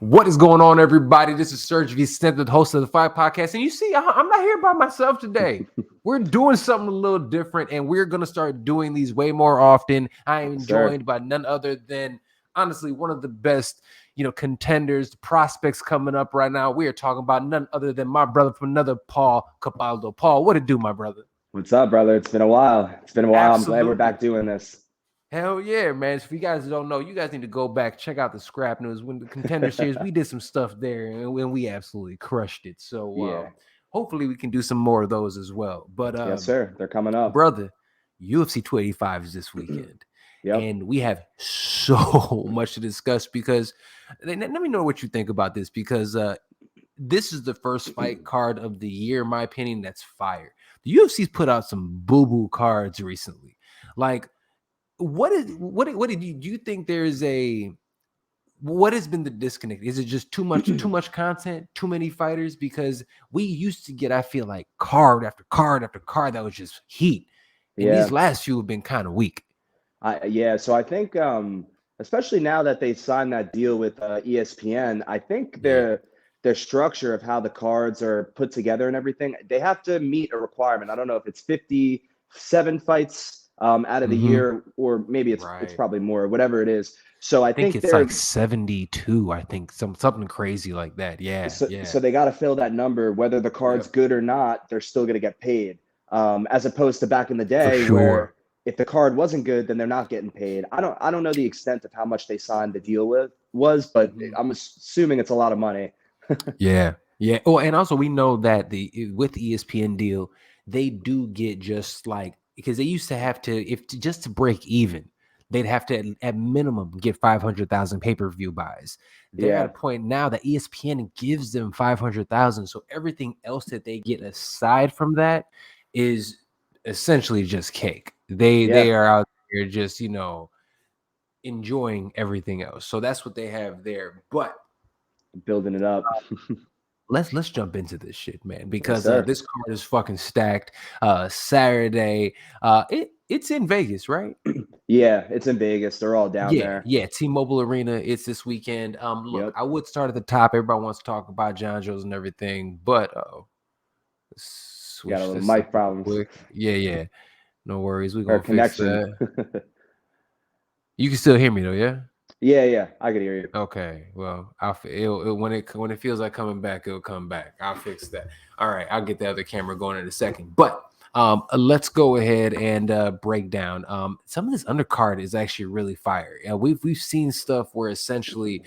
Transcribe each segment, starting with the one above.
What is going on, everybody? This is SERG VICENTE, the host of the Fight Podcast. And you see, I'm not here by myself today. We're doing something a little different, and we're going to start doing these way more often. I am joined by none other than, honestly, one of the best, contenders, prospects coming up right now. We are talking about none other than my brother from another Paul, Capaldo. Paul, what it do, my brother? What's up, brother? It's been a while. Absolutely. I'm glad we're back doing this. Hell yeah, man. If you guys don't know, you guys need to go back, check out the Scrap News. When the Contender Series, we did some stuff there, and we absolutely crushed it. So hopefully we can do some more of those as well. But yes, sir. They're coming up. Brother, UFC 285 is this weekend. And we have so much to discuss because let me know what you think about this, because this is the first fight card of the year, in my opinion, that's fire. The UFC's put out some boo-boo cards recently. Like, what did you think what has been the disconnect? Is it just too much content, too many fighters? Because we used to get, I feel like, card after card after card that was just heat. And these last few have been kind of weak. So I think especially now that they signed that deal with ESPN, I think their structure of how the cards are put together and everything, they have to meet a requirement. I don't know if it's 57 fights out of the year, or maybe it's probably more, whatever it is. So I think it's like 72. I think something crazy like that. So they got to fill that number, whether the card's good or not. They're still going to get paid, as opposed to back in the day where if the card wasn't good, then they're not getting paid. I don't know the extent of how much they signed the deal but I'm assuming it's a lot of money. Yeah. Oh, and also we know that with the ESPN deal, they do get just like, because they used to have to, just to break even, they'd have to at minimum get 500,000 pay-per-view buys. They're at a point now that ESPN gives them 500,000, so everything else that they get aside from that is essentially just cake. They are out there just enjoying everything else. So that's what they have there. But building it up. Let's jump into this shit, man, because this card is fucking stacked. Saturday, it's in Vegas, right? Yeah, it's in Vegas. They're all down there. Yeah, T-Mobile Arena. It's this weekend. Look, I would start at the top. Everybody wants to talk about John Jones and everything, but got a little mic problems. Quick. Yeah. No worries. We're gonna fix that. You can still hear me though, yeah? Yeah, I can hear you. Okay, well, when it feels like coming back, it'll come back. I'll fix that. All right, I'll get the other camera going in a second. But let's go ahead and break down. Some of this undercard is actually really fire. We've seen stuff where essentially,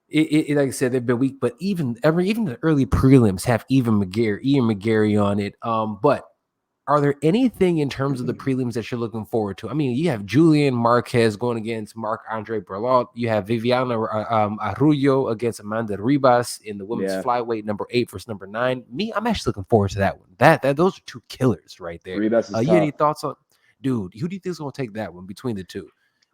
it like I said, they've been weak, but even the early prelims have Ian McGarry on it. But are there anything in terms of the prelims that you're looking forward to? I mean, you have Julian Marquez going against Marc-Andre Berlot. You have Viviana Arroyo against Amanda Ribas in the women's flyweight, number 8 versus number 9. I'm actually looking forward to that one. Those are two killers right there. Ribas is tough. You have any thoughts on, dude? Who do you think is going to take that one between the two?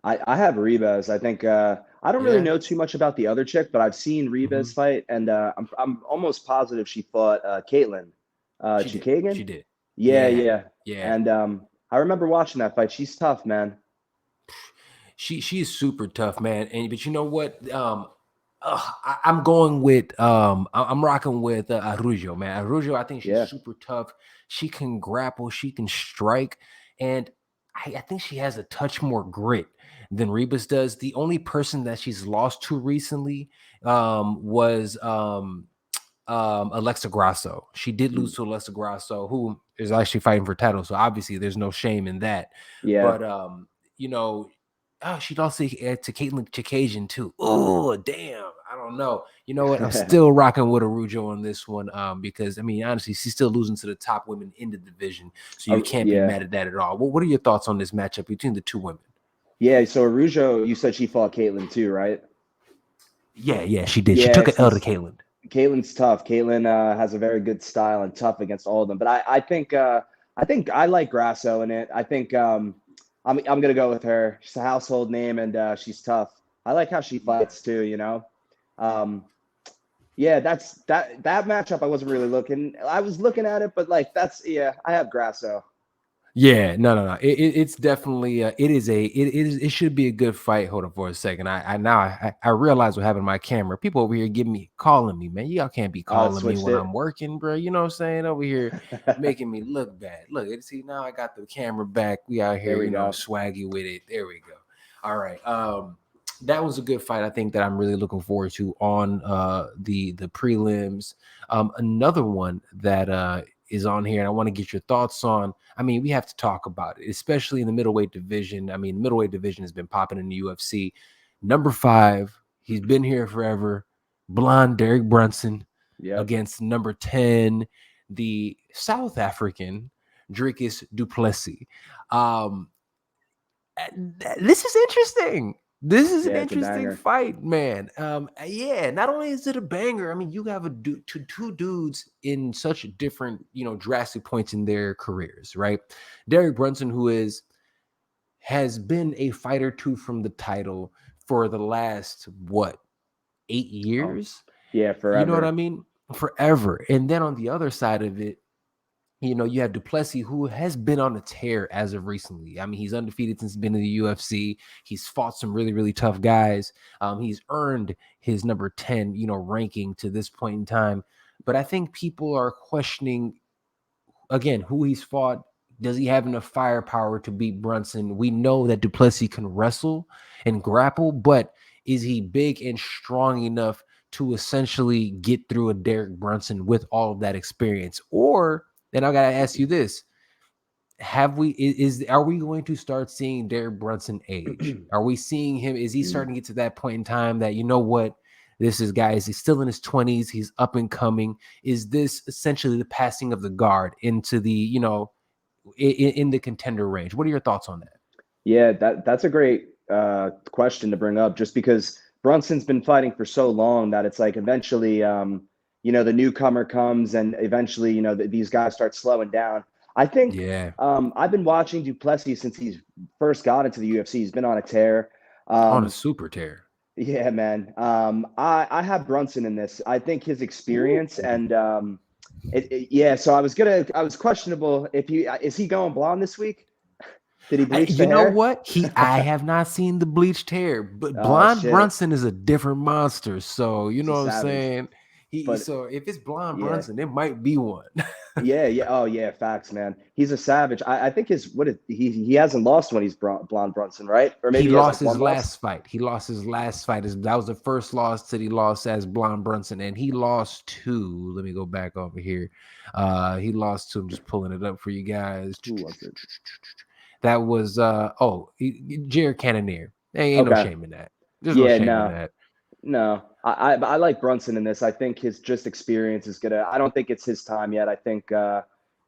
I have Ribas. I think I don't really know too much about the other chick, but I've seen Ribas fight, and I'm almost positive she fought Caitlin Chukagian. She did. Yeah. And I remember watching that fight. She's tough, man. She's super tough, man. But you know what? I'm going with I'm rocking with Arroyo, man. Arroyo, I think she's super tough. She can grapple, she can strike, and I think she has a touch more grit than Ribas does. The only person that she's lost to recently was Alexa Grasso. She did lose to Alexa Grasso, who is actually fighting for title. So obviously there's no shame in that. Yeah. But she lost to Caitlin Chukagian too. Oh, damn. I don't know. You know what? I'm still rocking with Araujo on this one. Because I mean, honestly, she's still losing to the top women in the division. So you can't be mad at that at all. What are your thoughts on this matchup between the two women? Yeah, so Araujo, you said she fought Caitlin too, right? Yeah, she did. She took an L to Caitlin. Caitlin's tough. Caitlin has a very good style and tough against all of them. But I think I like Grasso in it. I think I'm gonna go with her. She's a household name, and she's tough. I like how she fights too. That's that matchup. I wasn't really looking. I was looking at it, but I have Grasso. Yeah, no. It's definitely it should be a good fight. Hold on for a second. I realize what happened to my camera. People over here calling me, man. Y'all can't be Oh, it calling me switched when it. I'm working, bro. You know what I'm saying? Over here making me look bad. Look, see now I got the camera back. We out here, There we go. swaggy with it. There we go. All right. That was a good fight. I think that I'm really looking forward to on the prelims. Another one that is on here, and I want to get your thoughts on. I mean, we have to talk about it, especially in the middleweight division. I mean, the middleweight division has been popping in the UFC. Number 5, he's been here forever. Blonde Derek Brunson Yep. against number 10, the South African Dricus du Plessis. Um, this is interesting. This is an Yeah, it's a interesting banger. fight, man. Yeah, not only is it a banger, I mean, you have two dudes in such different, drastic points in their careers, right? Derek Brunson, who has been a fight or two from the title for the last, what, 8 Oh, years? yeah, You know what I forever. mean? Forever. And then on the other side of it, you have Duplessis, who has been on a tear as of recently. I mean, he's undefeated since he's been in the UFC. He's fought some really, really tough guys. He's earned his number 10, ranking to this point in time. But I think people are questioning, again, who he's fought. Does he have enough firepower to beat Brunson? We know that Duplessis can wrestle and grapple, but is he big and strong enough to essentially get through a Derek Brunson with all of that experience? Or then I gotta ask you this: Have we are we going to start seeing Derek Brunson age? Are we seeing him? Is he Mm. starting to get to that point in time that, what, this is, guys, he's still in his 20s, he's up and coming? Is this essentially the passing of the guard into the, in the contender range? What are your thoughts on that? Yeah, that's a great question to bring up, just because Brunson's been fighting for so long that it's like eventually, the newcomer comes, and eventually, these guys start slowing down. I think Yeah, I've been watching Duplessis since he's first got into the UFC. He's been on a tear. on a Um, super tear. yeah, man. I have Brunson in this. I think his Ooh. experience and yeah. So I was questionable if he is he going blonde this week. Did he bleach You the know hair? what? I have not seen the bleached hair, but Oh Blonde shit, Brunson is a different monster. So you he's know a what I'm savage. saying? But So if it's Blonde yeah, Brunson, it might be one. yeah. Oh yeah, facts, man. He's a savage. I think he hasn't lost when he's blonde Brunson, right? Or He maybe he has lost like his one loss. last fight. He lost his last fight. That was the first loss that he lost as Blonde Brunson, and he lost to. Let me go back over here. He lost to. I'm just pulling it up for you guys. Who was it? That was Jared Cannonier. Ain't no Okay. shame in that. There's no Yeah. shame in No. that. No. I like Brunson in this. I think his just experience is gonna. I don't think it's his time yet. I think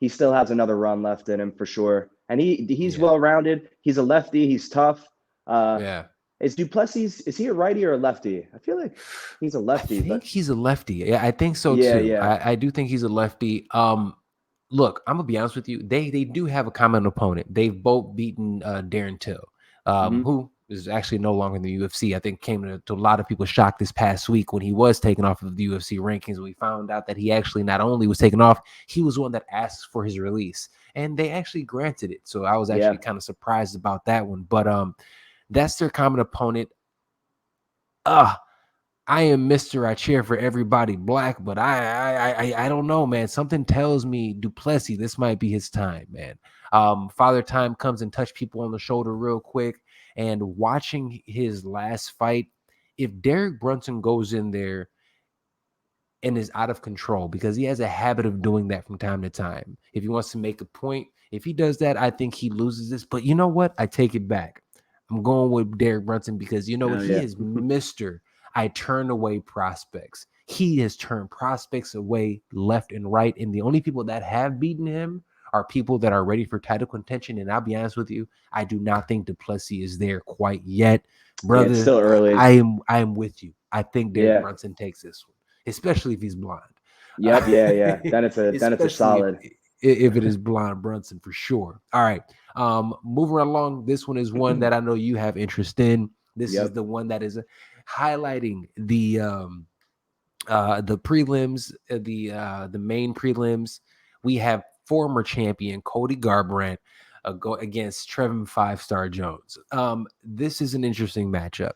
he still has another run left in him for sure. And he's Yeah, well rounded. He's a lefty. He's tough. Uh, yeah. is Duplessis, is he a righty or a lefty? I feel like he's a I lefty, think but he's a lefty. Yeah, I think so yeah, too. yeah. I do think he's a lefty. Look, I'm gonna be honest with you. They do have a common opponent. They've both beaten Darren Till, Hmm. who is actually no longer in the UFC. I think came to a lot of people's shock this past week when he was taken off of the UFC rankings. We found out that he actually not only was taken off, he was one that asked for his release, and they actually granted it. So I was actually Yeah. kind of surprised about that one. But that's their common opponent. Uh I am Mr. I cheer for everybody black, but I don't know, man. Something tells me Duplessis, this might be his time, man. Father Time comes and touch people on the shoulder real quick. And watching his last fight, if Derek Brunson goes in there and is out of control, because he has a habit of doing that from time to time. If he wants to make a point, if he does that, I think he loses this. But you know what? I take it back. I'm going with Derek Brunson because you know what? Oh He yeah. is Mr. I turn away prospects. He has turned prospects away left and right. And the only people that have beaten him are people that are ready for title contention. And I'll be honest with you, I do not think Duplessis is there quite yet. Yeah, it's Brother, still early. I am with you. I think Derek Yeah. Brunson takes this one, especially if he's blonde. Uh, Yep, yeah, yeah. Then it's a especially solid. if it is blonde Brunson for sure. All right. Moving right along. This one is one that I know you have interest in. This is Yep. the one that is highlighting the prelims, the main prelims. We have former champion Cody Garbrandt go against Trevin 5-Star Jones. This is an interesting matchup.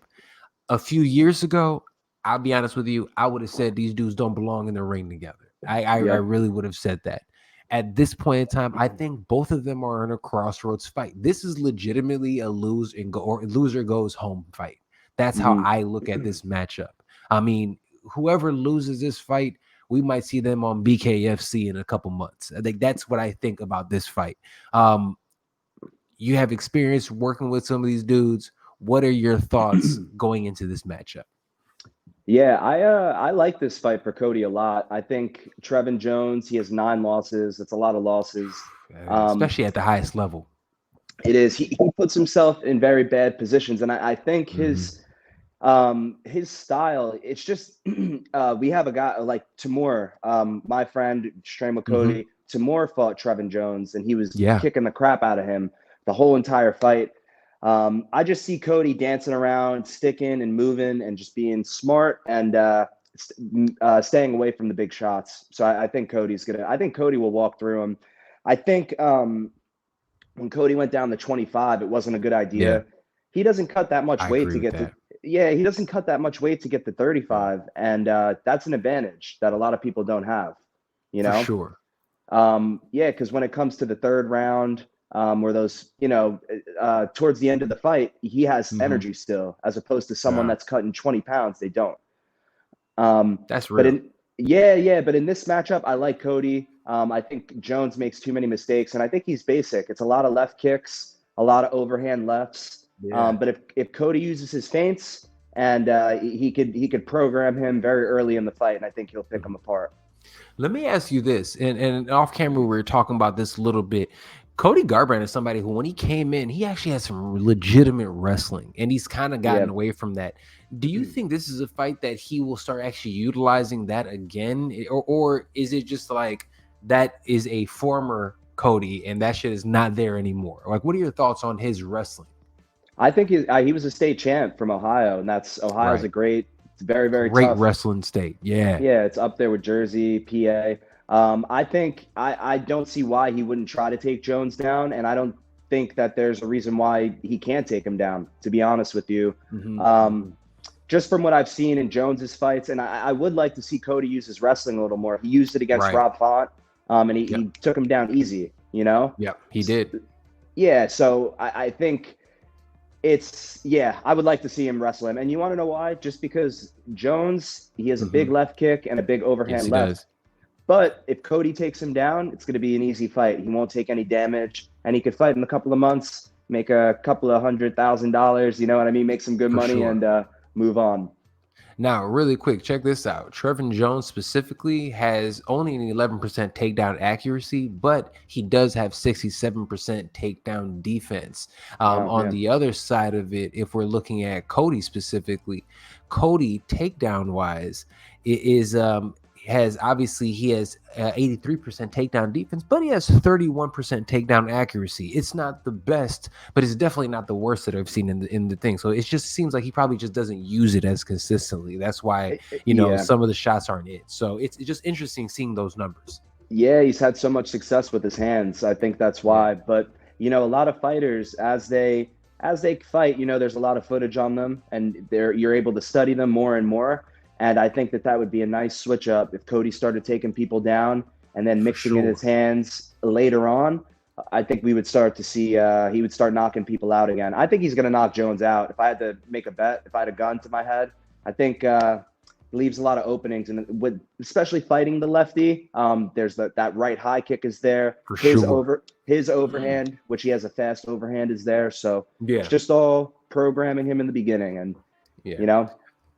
A few years ago, I'll be honest with you, I would have said these dudes don't belong in the ring together. I Yep. really would have said that. At this point in time, I think both of them are in a crossroads fight. This is legitimately a loser goes home fight. That's how Mhm. I look at this matchup. I mean, whoever loses this fight, we might see them on BKFC in a couple months. I think that's what I think about this fight. You have experience working with some of these dudes. What are your thoughts going into this matchup? Yeah, I like this fight for Cody a lot. I think Trevin Jones, he has 9 losses. It's a lot of losses. Um, Especially at the highest level. it is. He puts himself in very bad positions, and I think Mhm. his style. It's just we have a guy like Timur, my friend, trained with Mhm. Cody. Timur fought Trevin Jones, and he was Yeah. kicking the crap out of him the whole entire fight. I just see Cody dancing around, sticking and moving, and just being smart and staying away from the big shots. So I think Cody's gonna. I think Cody will walk through him. I think when Cody went down to 25, it wasn't a good Yeah. idea. He doesn't cut that much I weight agree to with get to. that. Yeah, he doesn't cut that much weight to get to Yeah. 35, and that's an advantage that a lot of people don't have. You For know, sure. yeah, because when it comes to the third round, where those, towards the end of the fight, he has Mhm. energy still, as opposed to someone Yeah. that's cutting 20 pounds, they don't. That's But real. in yeah, but in this matchup, I like Cody. I think Jones makes too many mistakes, and I think he's basic. It's a lot of left kicks, a lot of overhand lefts. Yeah. But if Cody uses his feints, and he could program him very early in the fight, and I think he'll pick him Mhm. apart. Let me ask you this, and off camera we were talking about this a little bit. Cody Garbrandt is somebody who, when he came in, he actually had some legitimate wrestling, and he's kind of gotten Yeah. away from that. Do you think this is a fight that he will start actually utilizing that again, or is it just like that is a former Cody and that shit is not there anymore? Like, what are your thoughts on his wrestling? I think he was a state champ from Ohio, and Ohio's a Right, great, it's very, very great tough. wrestling state. Yeah, Yeah, it's up there with Jersey, PA. I think I don't see why he wouldn't try to take Jones down, and I don't think that there's a reason why he can't take him down, to be honest with you. hmm Um, hmm just from what I've seen in Jones's fights, and I would like to see Cody use his wrestling a little more. He used it against right. Rob Font, and he, Yep, he took him down easy, you know? yep. He did. Yeah, so I think yeah, I would like to see him wrestle him. And you want to know why? Just because Jones, he has a big hmm left kick and a big Yes, overhand he left. does. But if Cody takes him down, it's going to be an easy fight. He won't take any damage, and he could fight in a couple of months, make a couple of $100,000. You know what I mean? Make some good For money sure. and move on. Now, really quick, check this out. Trevin Jones specifically has only an 11% takedown accuracy, but he does have 67% takedown defense. Wow. On Yeah. the other side of it, if we're looking at Cody specifically, Cody takedown wise is has obviously he has 83% takedown defense, but he has 31% takedown accuracy. It's not the best, but it's definitely not the worst that I've seen in the thing. So it just seems like he probably just doesn't use it as consistently. That's why Yeah. some of the shots aren't it. So it's just interesting seeing those numbers. Yeah, he's had so much success with his hands. I think that's Yeah, why. But a lot of fighters as they fight, there's a lot of footage on them, and you're able to study them more and more. And I think that would be a nice switch up if Cody started taking people down and then for mixing in his sure. hands later on. I think we would start to see he would start knocking people out again. I think he's going to knock Jones out. If I had to make a bet, if I had a gun to my head, I think leaves a lot of openings, and with especially fighting the lefty, there's that right high kick is there. For His sure. over his overhand, which he has a fast overhand, is there. So it's Yeah. just all programming him in the beginning, and Yeah. you know,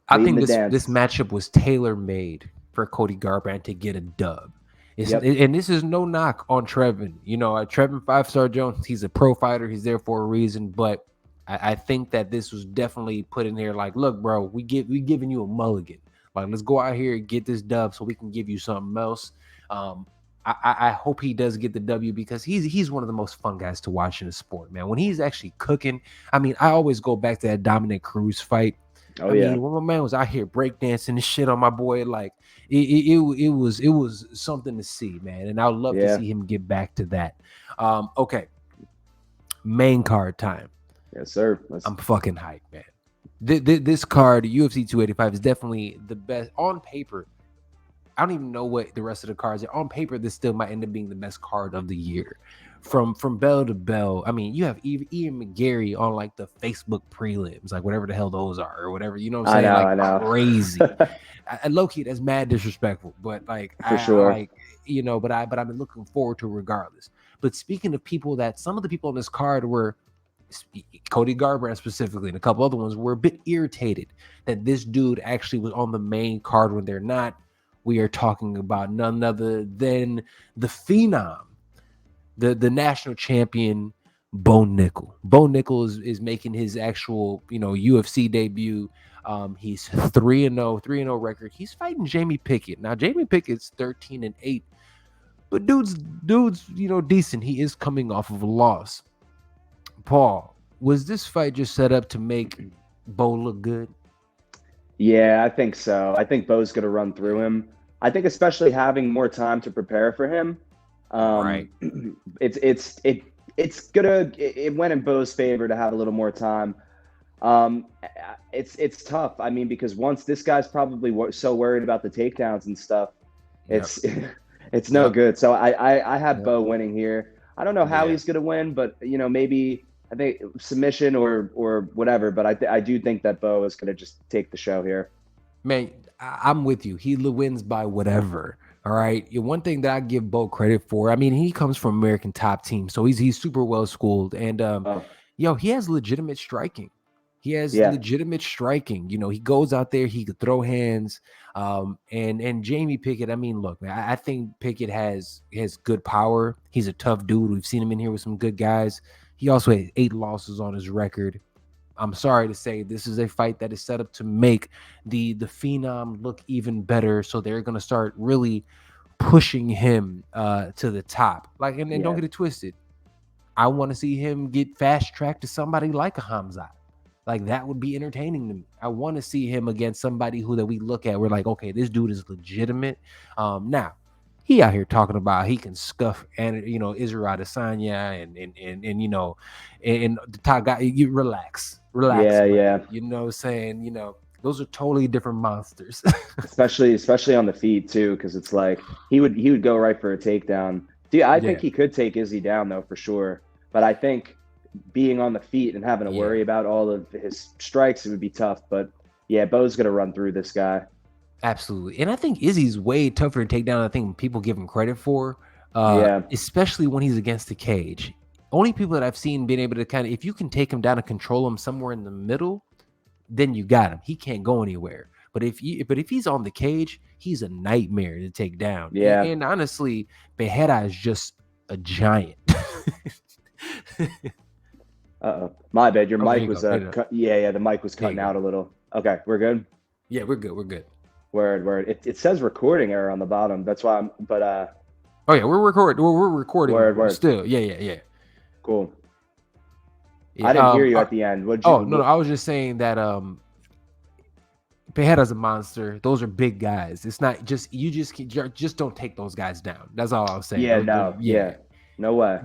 I leading think the this dance. matchup was tailor made for Cody Garbrandt to get a dub. Yep. And this is no knock on Trevin. Trevin 5-Star Jones, he's a pro fighter. He's there for a reason. But I think that this was definitely put in there like, look, bro, we giving you a mulligan. Like, let's go out here and get this dub so we can give you something else. Um, I hope he does get the W because he's one of the most fun guys to watch in the sport, man. When he's actually cooking, I mean, I always go back to that Dominic Cruz fight. Oh I yeah. mean, when my man was out here breakdancing and shit on my boy, like it was something to see, man. And I would love to Yeah. see him get back to that. Okay, Main card time. Yes, sir. I'm fucking hyped, man. This card, UFC 285, is definitely the best on paper. I don't even know what the rest of the cards are. On paper, this still might end up being the best card of the year. From bell to bell. I mean, you have Ian McGarry on like the Facebook prelims, like whatever the hell those are, or whatever. You know what I'm saying? Like I know. crazy. Low key, that's mad disrespectful. But like For I sure. like, but I've been looking forward to it regardless. But speaking of people that some of the people on this card were Cody Garbrandt specifically, and a couple other ones were a bit irritated that this dude actually was on the main card when they're not. We are talking about none other than the Phenom, the national champion, Bo Nickel. Bo Nickel is making his actual, UFC debut. He's 3-0, 3-0 record. He's fighting Jamie Pickett. Now, Jamie Pickett's 13-8, but dude's, decent. He is coming off of a loss. Paul, was this fight just set up to make Bo look good? Yeah, I think so. I think Bo's going to run through him. I think especially having more time to prepare for him. Right. It went in Bo's favor to have a little more time. It's tough. I mean, because once this guy's probably so worried about the takedowns and stuff, it's it's no good. So I have Bo winning here. I don't know how he's going to win, but maybe I think submission or whatever. But I do think that Bo is going to just take the show here. Man, I'm with you. He wins by whatever. All right. One thing that I give Bo credit for, I mean, he comes from American Top Team, so he's super well schooled, and he has legitimate striking. He has legitimate striking. He goes out there, he could throw hands. And Jamie Pickett, I mean, look, man, I think Pickett has good power. He's a tough dude. We've seen him in here with some good guys. He also had 8 losses on his record. I'm sorry to say this is a fight that is set up to make the Phenom look even better. So they're going to start really pushing him to the top. Like, and don't get it twisted. I want to see him get fast tracked to somebody like a Hamzat. Like, that would be entertaining to me. I want to see him against somebody that we look at. We're like, okay, this dude is legitimate. Now, he out here talking about he can scuff and Israel Adesanya and the top guy. You relax. Yeah. You know what I'm saying? Those are totally different monsters. especially on the feet too, because it's like he would go right for a takedown. Dude, I think he could take Izzy down though for sure. But I think being on the feet and having to worry about all of his strikes, it would be tough. But yeah, Bo's gonna run through this guy. Absolutely. And I think Izzy's way tougher to take down than I think people give him credit for. Especially when he's against the cage. Only people that I've seen being able to kind of, if you can take him down and control him somewhere in the middle, then you got him. He can't go anywhere. But if he's on the cage, he's a nightmare to take down. Yeah. And honestly, Becerra is just a giant. My bad. Your mic was the mic was cutting out a little. Okay, we're good. Yeah, we're good. Word. It says recording error on the bottom. That's why oh yeah, we're recording. We're recording. Word. Still. Yeah. Cool. I didn't hear you at the end. No, I was just saying that Becerra's a monster. Those are big guys. It's not just just don't take those guys down. That's all I was saying. No way.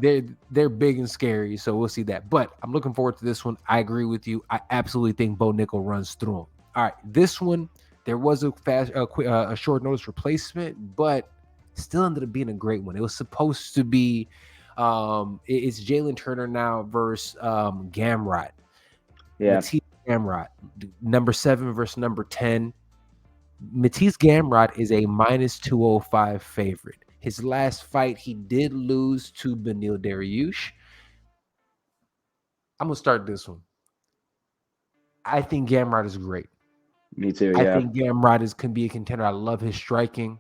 They're big and scary, so we'll see that. But I'm looking forward to this one. I agree with you. I absolutely think Bo Nickel runs through him. All right, this one, there was a short notice replacement, but still ended up being a great one. It was supposed to be it's Jalen Turner now versus Gamrot. Matisse Gamrot, number 7 versus number 10. Matisse Gamrot is a -205 favorite. His last fight, he did lose to Beneil Dariush. I'm gonna start this one. I think Gamrot is great. Me too. I think Gamrot can be a contender. I love his striking.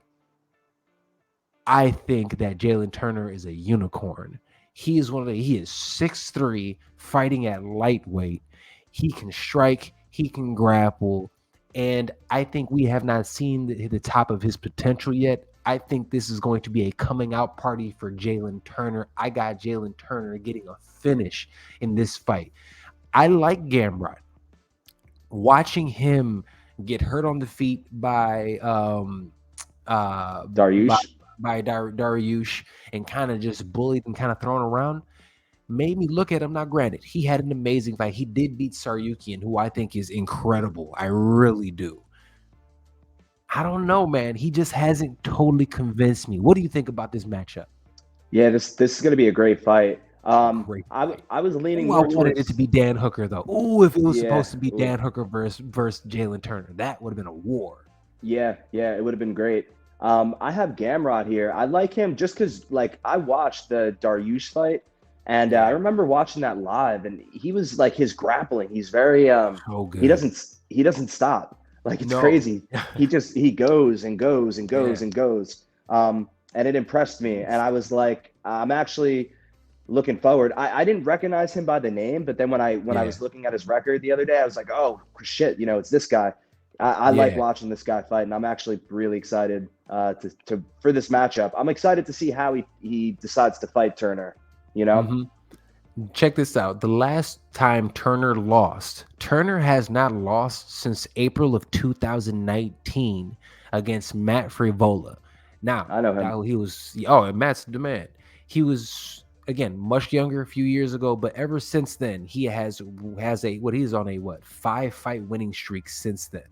I think that Jalen Turner is a unicorn. He is 6'3", fighting at lightweight. He can strike, he can grapple, and I think we have not seen the top of his potential yet. I think this is going to be a coming out party for Jalen Turner. I got Jalen Turner getting a finish in this fight. I like Gamrot. Watching him get hurt on the feet by Dariush. Dariush and kind of just bullied and kind of thrown around. made me look at him. Now, granted, he had an amazing fight. He did beat Saryukian, who I think is incredible. I really do. I don't know, man. He just hasn't totally convinced me. What do you think about this matchup? Yeah, this is going to be a great fight. Great fight. I was leaning Ooh, I more wanted it to towards be Dan Hooker, though. Ooh, if it was yeah, supposed to be ooh, Dan Hooker versus Jalen Turner, that would have been a war. yeah, it would have been great. I have Gamrot here. I like him just because like I watched the Dariush fight, and I Yeah, remember watching that live, and he was like his grappling. He's very so he good. doesn't stop. Like it's No. crazy. He goes and goes and goes Yeah. and goes. And it impressed me, and I was like, I'm actually looking forward. I didn't recognize him by the name, but then when I Yeah. was looking at his record the other day, I was like, oh shit, it's this guy. I like Yeah. watching this guy fight, and I'm actually really excited to for this matchup. I'm excited to see how he decides to fight Turner. You know, hmm Check this out. The last time Turner lost, Turner has not lost since April of 2019 against Matt Frivola. Now, I know him. that he was, and Matt's the man. He was again much younger a few years ago, but ever since then, he has a what he's on a what 5-fight winning streak since then.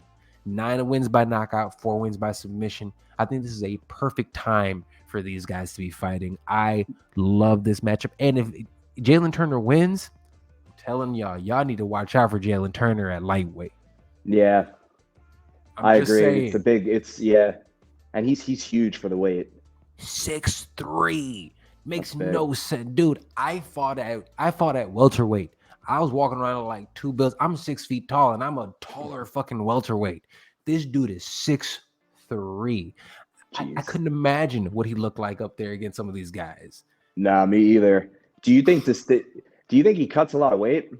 9 wins by knockout, 4 wins by submission. I think this is a perfect time for these guys to be fighting. I love this matchup, and if Jalen Turner wins, I'm telling y'all need to watch out for Jalen Turner at lightweight. Yeah, I'm I just agree. saying, It's yeah, and he's huge for the weight. 6'3" That's makes big. no sense, dude. I fought at welterweight. I was walking around with like 2 bills. I'm 6 feet tall, and I'm a taller fucking welterweight. This dude is 6'3". I Jeez. couldn't imagine what he looked like up there against some of these guys. Nah, me either. Do you think this? Do you think he cuts a lot of weight?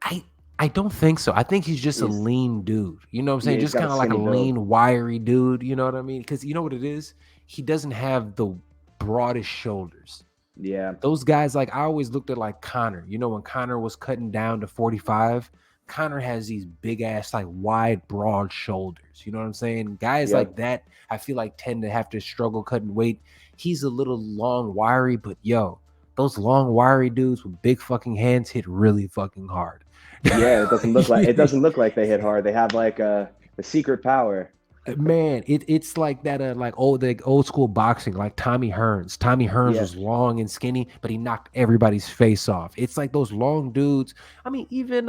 I I don't think so. I think he's just a He's lean dude. You know what I'm saying? yeah, he's Just got a kind of like a skinny build. lean, wiry dude. You know what I mean? Because you know what it is? He doesn't have the broadest shoulders. Yeah, Those guys, like I always looked at like Connor. You know, when Connor was cutting down to 45, Connor has these big ass, like wide, broad shoulders. You know what I'm saying? Guys like yep. that, I feel like tend to have to struggle cutting weight. He's a little long, wiry, but yo, those long, wiry dudes with big fucking hands hit really fucking hard. Yeah, it doesn't look like they hit hard. They have like a secret power. Man, it's like that like old school boxing, like Tommy Hearns. Tommy Hearns Yeah, was long and skinny, but he knocked everybody's face off. It's like those long dudes. I mean, even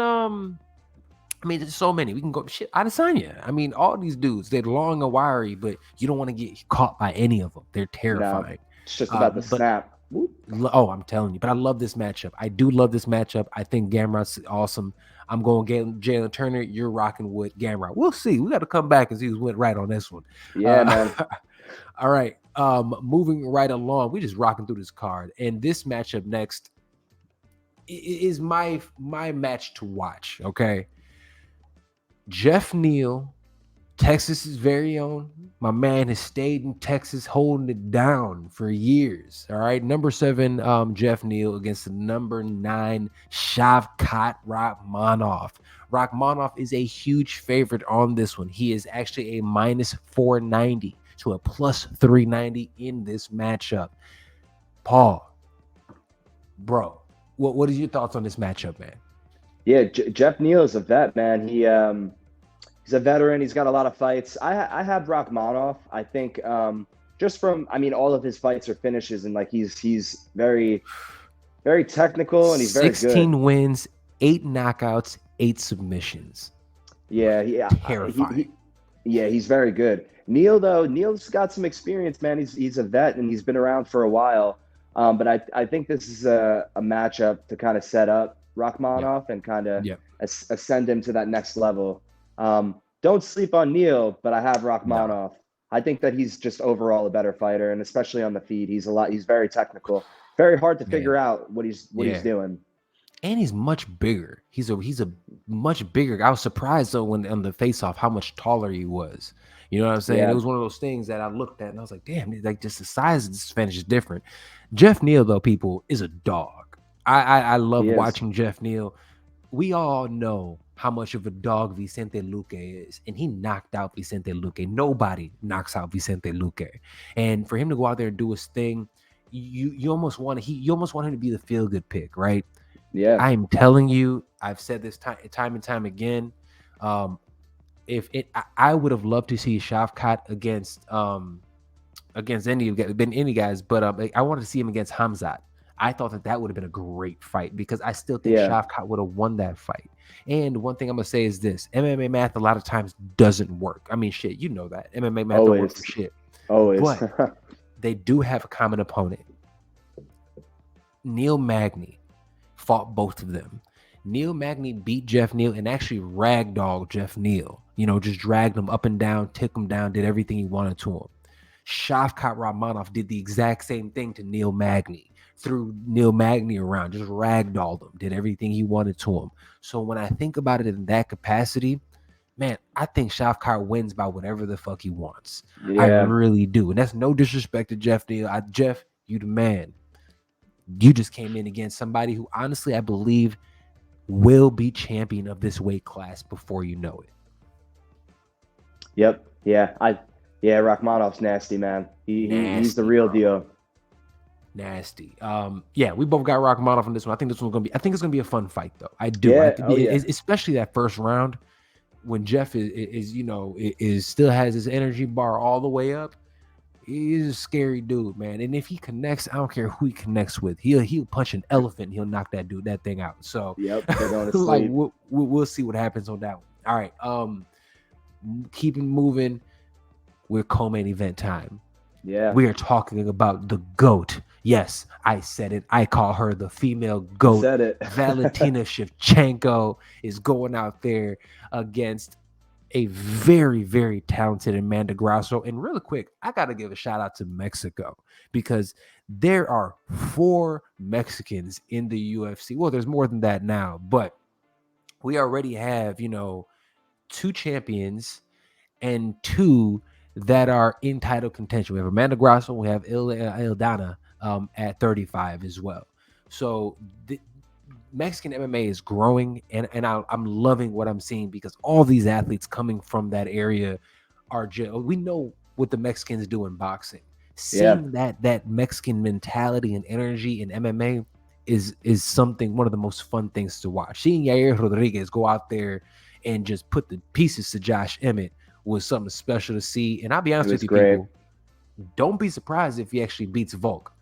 there's so many. We can go shit Adesanya. I mean, all these dudes, they're long and wiry, but you don't want to get caught by any of them. They're no, terrifying. it's just about the But snap. Whoop. oh, I'm telling you, but I love this matchup. I do love this matchup. I think Gamrot's awesome. I'm going Jalen Turner. You're rocking with Gamrot. We'll see. We got to come back and see who went right on this one. Yeah, Uh, man. all right. Moving right along, we just rocking through this card, and this matchup next is my match to watch. Okay, Jeff Neal, Texas's very own. My man has stayed in Texas holding it down for years. All right. Number 7, Jeff Neal against the number 9, Shavkat Rakhmonov. Rakhmonov is a huge favorite on this one. He is actually a minus 490 to a plus 390 in this matchup. Paul, bro, what is your thoughts on this matchup, man? Yeah, Jeff Neal is a vet, man. He's a veteran. He's got a lot of fights. I have Rachmanov. I think just from I mean all of his fights are finishes, and like he's very technical and he's very good. 16 wins, 8 knockouts, 8 submissions. Yeah, Terrifying. yeah, he's very good. Neil though, Neil's got some experience, man. He's a vet and he's been around for a while. But I think this is a matchup to kind of set up Yep. Rachmanov and kind of Yep. ascend him to that next level. Don't sleep on Neil, but I have No. Rachmanov. I think that he's just overall a better fighter, and especially on the feet, he's very technical. Very hard to Man. figure out what he's Yeah. doing. And he's much bigger. He's a much bigger. I was surprised though when on the face off how much taller he was. You know what I'm saying? It Yeah. was one of those things that I looked at and I was like, damn, like just the size of this finish is different. Jeff Neal, though, people, is a dog. I love He is. watching Jeff Neal. We all know how much of a dog Vicente Luque is, and he knocked out Vicente Luque. Nobody knocks out Vicente Luque. And for him to go out there and do his thing, you almost want him to be the feel good pick, right? Yeah, I am telling you, I've said this time and time again. Um, if it, I would have loved to see Shavkat against any guys, but I wanted to see him against Hamzat. I thought that would have been a great fight because I still think yeah. Shavkat would have won that fight. And one thing I'm gonna say is this: MMA math a lot of times doesn't work. I mean, shit, you know that MMA math don't work for Always, shit, always. but they do have a common opponent. Neil Magny fought both of them. Neil Magny beat Jeff Neal and actually ragdolled Jeff Neal. Just dragged him up and down, took him down, did everything he wanted to him. Shavkat Rakhmonov did the exact same thing to Neil Magny. Threw Neil Magny around, just ragdolled him, did everything he wanted to him. So when I think about it in that capacity, man, I think Shavkat wins by whatever the fuck he wants. I Yeah. really do. And that's no disrespect to Jeff Neal. Jeff, you the man. You just came in against somebody who honestly I believe will be champion of this weight class before you know it. Yep. Yeah, Rachmanov's nasty, man. He's the Nasty, real bro. deal. Nasty. Yeah, we both got Rachmanov on this one. I think it's gonna be a fun fight though. I do. Yeah. Oh yeah. Especially that first round when Jeff is still has his energy bar all the way up. He's a scary dude, man. And if he connects, I don't care who he connects with. He'll punch an elephant. He'll knock that thing out. So, Yep. They're going to like, sleep. we'll see what happens on that one. All right. Keeping moving. We're co-main event time. Yeah. We are talking about the GOAT. Yes, I said it. I call her the female You GOAT. said it. Valentina Shevchenko is going out there against a very, very talented Amanda Grasso. And really quick, I got to give a shout out to Mexico because there are 4 Mexicans in the UFC. Well, there's more than that now, but we already have, 2 champions and 2 that are in title contention. We have Amanda Grasso, we have Ildana at 35 as well. So the Mexican MMA is growing, and I'm loving what I'm seeing because all these athletes coming from that area are we know what the Mexicans do in boxing. Yeah. Seeing that Mexican mentality and energy in MMA is something, one of the most fun things to watch. Seeing Yair Rodriguez go out there and just put the pieces to Josh Emmett was something special to see. And I'll be It honest with was you, great. people, don't be surprised if he actually beats Volk.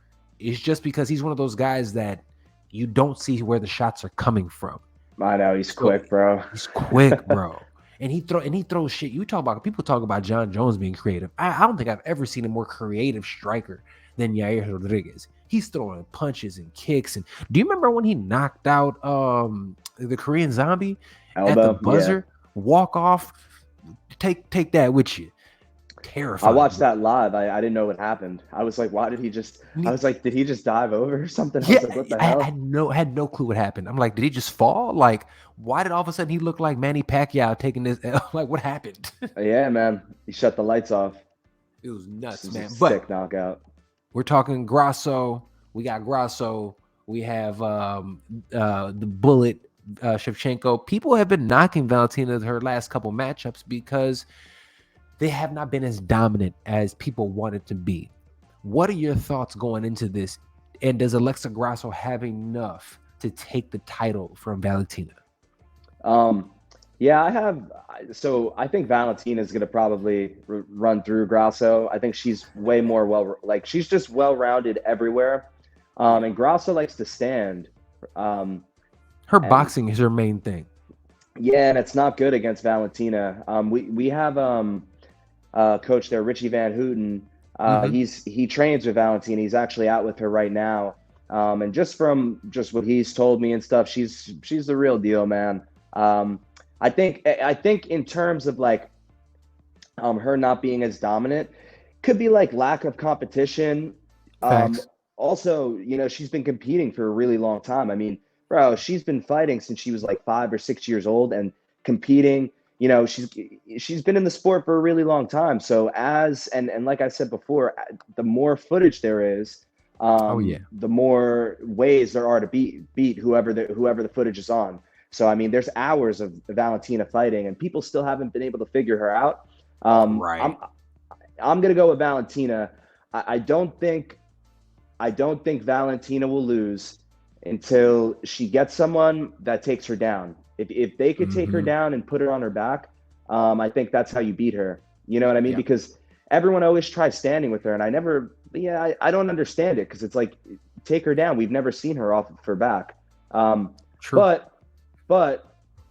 It's just because he's one of those guys that you don't see where the shots are coming from. I know he's So quick, bro. he's quick, bro. And he throws shit. People talk about John Jones being creative. I don't think I've ever seen a more creative striker than Yair Rodriguez. He's throwing punches and kicks. And do you remember when he knocked out the Korean Zombie at the Elbow. Yeah. buzzer? Walk off, take that with you. I Terrifying. watched Bro. that live. I didn't know what happened. I was like, why did he just? I was like, did he just dive over or something? I Yeah, was like, what the I hell? had no clue what happened. I'm like, did he just fall? Like, why did all of a sudden he look like Manny Pacquiao taking this? Like, what happened? Yeah, man. He shut the lights off. It was This nuts, is a man. sick But knockout. we're talking Grasso. We got Grasso. We have the Bullet Shevchenko. People have been knocking Valentina her last couple matchups because they have not been as dominant as people wanted to be. What are your thoughts going into this? And does Alexa Grasso have enough to take the title from Valentina? Yeah, I have. So I think Valentina is going to probably run through Grasso. I think she's way more she's just well-rounded everywhere. Yeah. And Grasso likes to stand. Um, Her and boxing is her main thing. yeah, and it's not good against Valentina. We have coach there, Richie Van Houten. Mm-hmm. He trains with Valentina. He's actually out with her right now. And just from just what he's told me and stuff, she's the real deal, man. I think in terms of her not being as dominant, could be like lack of competition. Facts. Also, she's been competing for a really long time. I mean, bro, she's been fighting since she was like 5 or 6 years old and competing. She's been in the sport for a really long time. So and like I said before, the more footage there is, Oh yeah. the more ways there are to beat whoever the footage is on. So I mean, there's hours of Valentina fighting, and people still haven't been able to figure her out. Right. I'm gonna go with Valentina. I don't think I don't think Valentina will lose until she gets someone that takes her down. If they could take her Hmm. down and put her on her back, I think that's how you beat her. You know what I mean? Yeah, Because everyone always tries standing with her, and I don't understand it because it's like take her down. We've never seen her off of her back. Um, true. but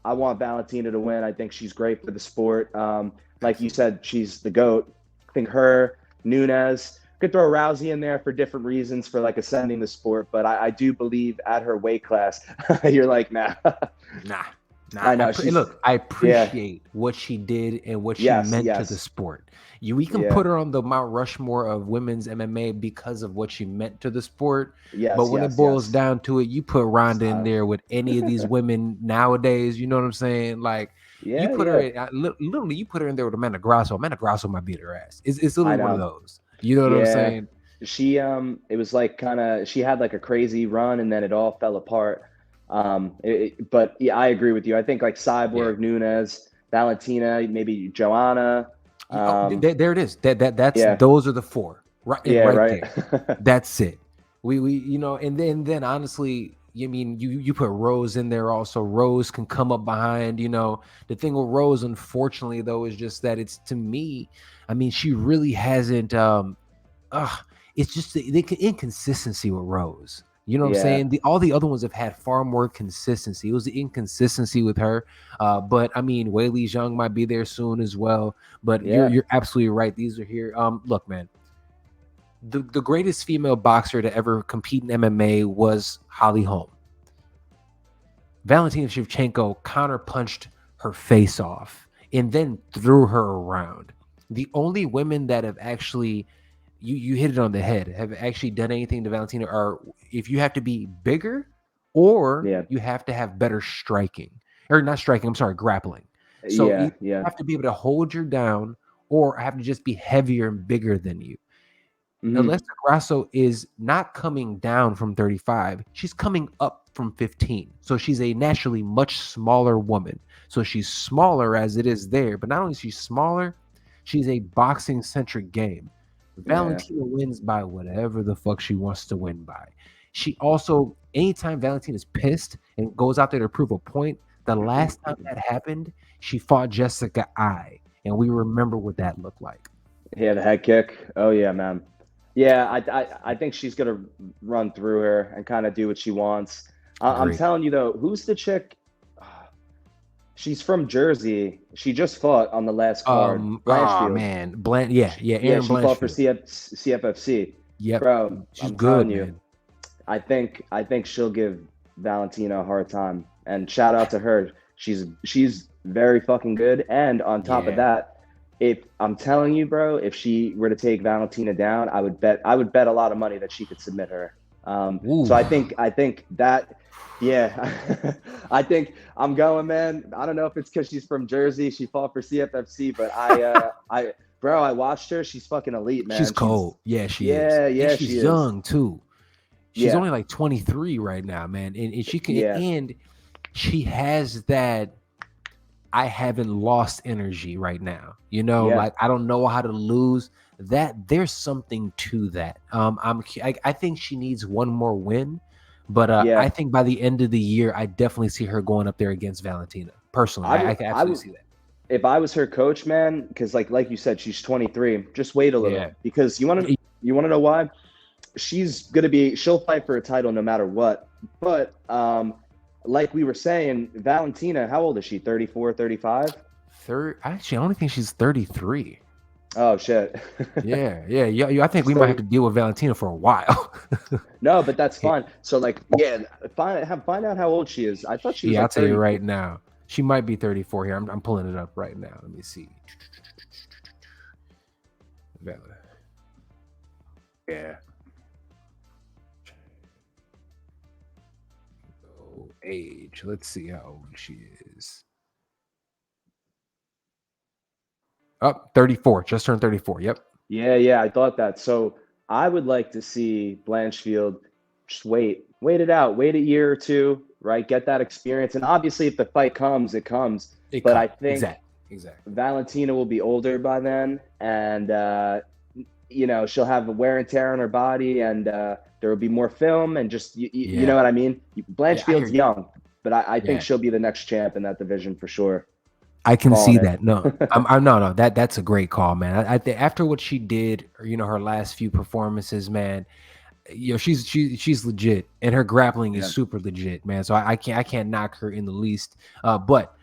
I want Valentina to win. I think she's great for the sport. Like you said, she's the GOAT. I think her, Nunes, could throw Rousey in there for different reasons for like ascending the sport, but I do believe at her weight class, you're like, nah. Nah, nah. I know she's, Look, I yeah, appreciate what she did and what she yes, meant to the yes, sport. We can yeah, put her on the Mount Rushmore of women's MMA because of what she meant to the sport. But yes, when it yes, boils yes. down to it, you put Ronda in Uh, there with any of these women nowadays. You know what I'm saying? Like you yeah, put her yeah. in, literally, you put her in there with Amanda Grasso. Amanda Grasso might beat her ass. It's I literally one of know. those. You know what I'm Yeah, saying? she it was like kind of she had like a crazy run and then it all fell apart. But yeah, I agree with you. I think like Yeah. Cyborg, Nunes, Valentina, maybe Joanna. Oh, Um, there it is. That's yeah, those are the four right and yeah, right right. there. That's it. We and then honestly, you mean you put Rose in there also. Rose can come up behind. The thing with Rose, unfortunately, though, is just that it's to me. I mean, she really hasn't. uh, it's just the inconsistency with Rose. You know what I'm Yeah, saying? All the other ones have had far more consistency. It was the inconsistency with her. But I mean, Weili Zhang might be there soon as well. But you're yeah. you're absolutely right. These are here. Look, man, the greatest female boxer to ever compete in MMA was Holly Holm. Valentina Shevchenko counterpunched her face off and then threw her around. The only women that have actually you hit it on the head, have actually done anything to Valentina are if you have to be bigger or Yeah, you have to have better striking. Or not striking, I'm sorry, grappling. So you yeah, yeah. have to be able to hold you down or have to just be heavier and bigger than you. Hmm. Alessa Grasso is not coming down from 35. She's coming up from 15. So she's a naturally much smaller woman. So she's smaller as it is there, but not only is she smaller, she's a boxing centric game. Yeah, Valentina wins by whatever the fuck she wants to win by. She also, anytime Valentina's pissed and goes out there to prove a point, the last time that happened, she fought Jessica I, and we remember what that looked like. yeah. The head kick. Oh yeah, man. Yeah, I think she's gonna run through her and kind of do what she wants. I'm Agreed. telling you though, who's the chick? She's from Jersey. She just fought on the last card. Oh Blanchfield. man, yeah, yeah, Yeah, Aaron she fought for Blanchfield. CFFC. Yep, Bro, she's I'm good, telling you, man. I think she'll give Valentina a hard time. And shout out to her. She's very fucking good. And on top of Yeah. that, if I'm telling you, bro, if she were to take Valentina down, I would bet a lot of money that she could submit her. So Ooh. I think that yeah, I think I'm going, man. I don't know if it's because she's from Jersey. She fought for CFFC, but bro, I watched her. She's fucking elite, She's man. cold. Yeah, she is, Yeah, and yeah, she she's is. young too. She's Yeah, only like 23 right now, man, and she can, yeah, and she has that I haven't lost energy right now. yeah, Like I don't know how to lose. That there's something to that. I think she needs one more win, but I yeah. think by the end of the year, I definitely see her going up there against Valentina. Personally, I would, I can I absolutely would, see that. if I was her coach, man, because like you said, she's 23. Just wait a Yeah. little, because you want to know why? She'll fight for a title no matter what. But like we were saying, Valentina, how old is she? 34, 35? Third, actually, I only think she's 33. Oh shit. Yeah. I think She's we might have 30. to deal with Valentina for a while. No, but that's Yeah, fine. So like, yeah, find out how old she is. I thought she was I'll like tell you 34. right now. She might be 34 here. I'm pulling it up right now. Let me see. Yeah. Oh, age. Let's see how old she is. Up 34. Just turned 34. Yep. Yeah, yeah, I thought that. So I would like to see Blanchfield just wait it out, wait a year or two, right? Get that experience. And obviously, if the fight comes, it comes. It But come. I think Exactly. Exactly. Valentina will be older by then, and you know, she'll have a wear and tear on her body, and there will be more film, and just you Yeah, know what I mean. yeah, I hear Blanchfield's you. young, but I think Yeah, she'll be the next champ in that division for sure. I can Calling see it. that. No, I'm no. That's a great call, man. I think after what she did, her last few performances, man, she's legit, and her grappling is Yeah. super legit, man. So I can't knock her in the least. But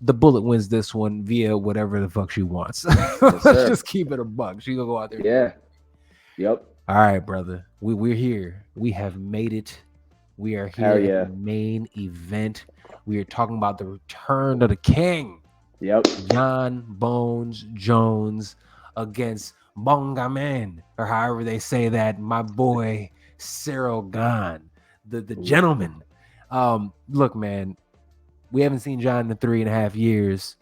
the Bullet wins this one via whatever the fuck she wants. Yes, Let's sir. just keep it a buck. She gonna go out there and do Yeah. it. Yep. All right, brother. We're here. We have made it. We are Hell here at the yeah. main event. We are talking about the return of the king, Yep. John Bones Jones, against Bongaman, or however they say that, my boy Cyril Gahn, the Ooh. gentleman. Look, man, we haven't seen John in 3.5 years.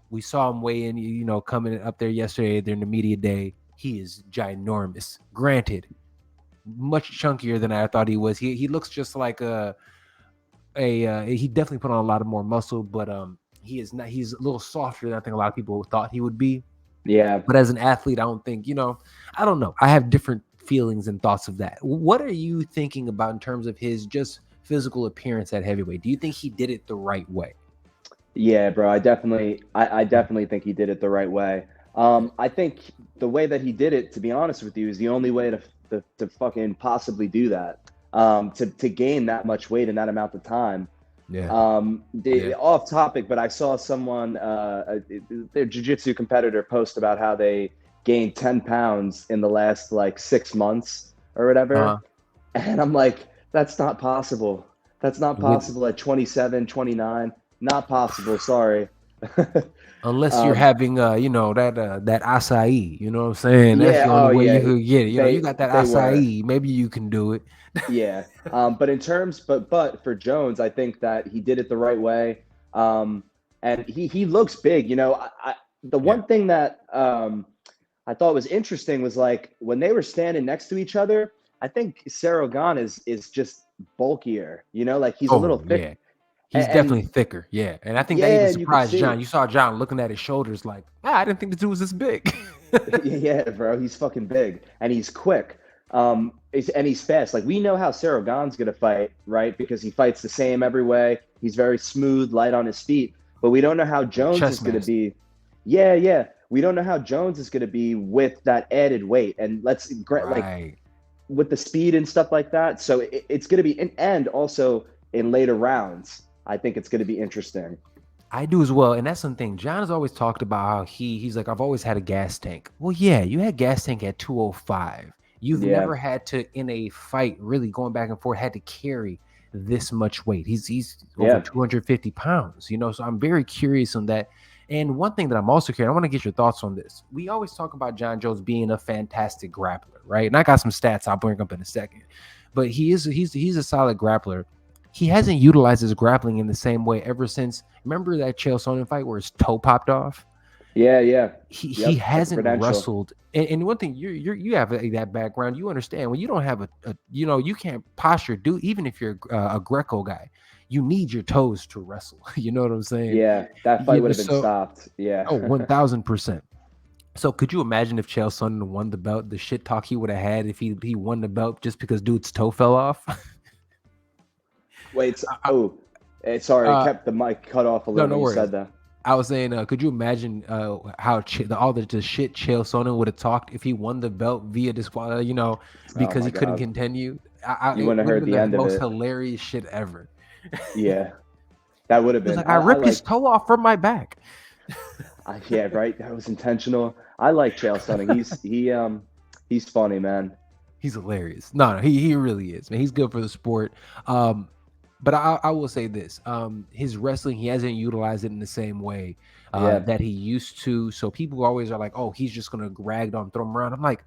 We saw him weigh in, coming up there yesterday during the media day. He is ginormous. Granted, much chunkier than I thought he was. He looks just like he definitely put on a lot of more muscle, but he is not. He's a little softer than I think a lot of people thought he would be. Yeah. But as an athlete, I don't think, I don't know. I have different feelings and thoughts of that. What are you thinking about in terms of his just physical appearance at heavyweight? Do you think he did it the right way? Yeah, bro. I definitely think he did it the right way. I think the way that he did it, to be honest with you, is the only way to fucking possibly do that. To gain that much weight in that amount of time. Yeah. Yeah. Off topic, but I saw someone, their jiu-jitsu competitor, post about how they gained 10 pounds in the last like 6 months or whatever. Uh, And I'm like, that's not possible. That's not with possible at 27, 29. Not possible. Sorry. Unless you're um, having that acai, you know what I'm saying? That's yeah. the only Oh, way you yeah. could get it. You They got that they were. acai, maybe you can do it. Yeah. But in terms, but for Jones, I think that he did it the right way. And he looks big. You know, the Yeah. one thing that I thought was interesting was like when they were standing next to each other. I think Sarogan is just bulkier. You know, like he's a little Oh thick, yeah. He's and definitely thicker. Yeah. And I think that even yeah, you could surprised John. see. You saw John looking at his shoulders like, I didn't think the dude was this big. Yeah, bro, he's fucking big and he's quick. And he's fast. Like we know how Sarogan's gonna fight, right? Because he fights the same every way. He's very smooth, light on his feet. But we don't know how Jones is Chess gonna master. be. Yeah, yeah. We don't know how Jones is gonna be with that added weight. And like Right. with the speed and stuff like that. So it's gonna be and also in later rounds. I think it's gonna be interesting. I do as well. And that's something John has always talked about how he's like, I've always had a gas tank. Well, yeah, you had gas tank at 205. You've Yeah, never had to, in a fight, really going back and forth, had to carry this much weight. He's over yeah. 250 pounds, so I'm very curious on that. And one thing that I'm also curious, I want to get your thoughts on this. We always talk about John Jones being a fantastic grappler, right? And I got some stats I'll bring up in a second. But he's a solid grappler. He hasn't utilized his grappling in the same way ever since. Remember that Chael Sonnen fight where his toe popped off? Yeah, yeah. He Yep. At the hasn't Prudential. wrestled. And one thing you have that background, you understand when you don't have you can't posture. Do even if you're a Greco guy, you need your toes to wrestle. You know what I'm saying? Yeah, that fight would have been So stopped. Yeah. 1000%. So could you imagine if Chael Sonnen won the belt? The shit talk he would have had if he won the belt just because dude's toe fell off. Wait. Oh, sorry. It uh, kept the mic cut off a no, little no when you worries. said that. I was saying, could you imagine how all the shit Chael Sonnen would have talked if he won the belt via disqual, Oh because my he couldn't God. continue? You It wouldn't have would have heard been the the end of most it. hilarious shit ever. Yeah, that would have He was been. like, I I ripped his like. toe off from my back. Yeah, right. That was intentional. I like Chael Sonnen. He's funny, man. He's hilarious. No, he really is, man. He's good for the sport. But I will say this: his wrestling, he hasn't utilized it in the same way Yeah. that he used to. So people always are like, "Oh, he's just gonna rag on, throw him around." I'm like,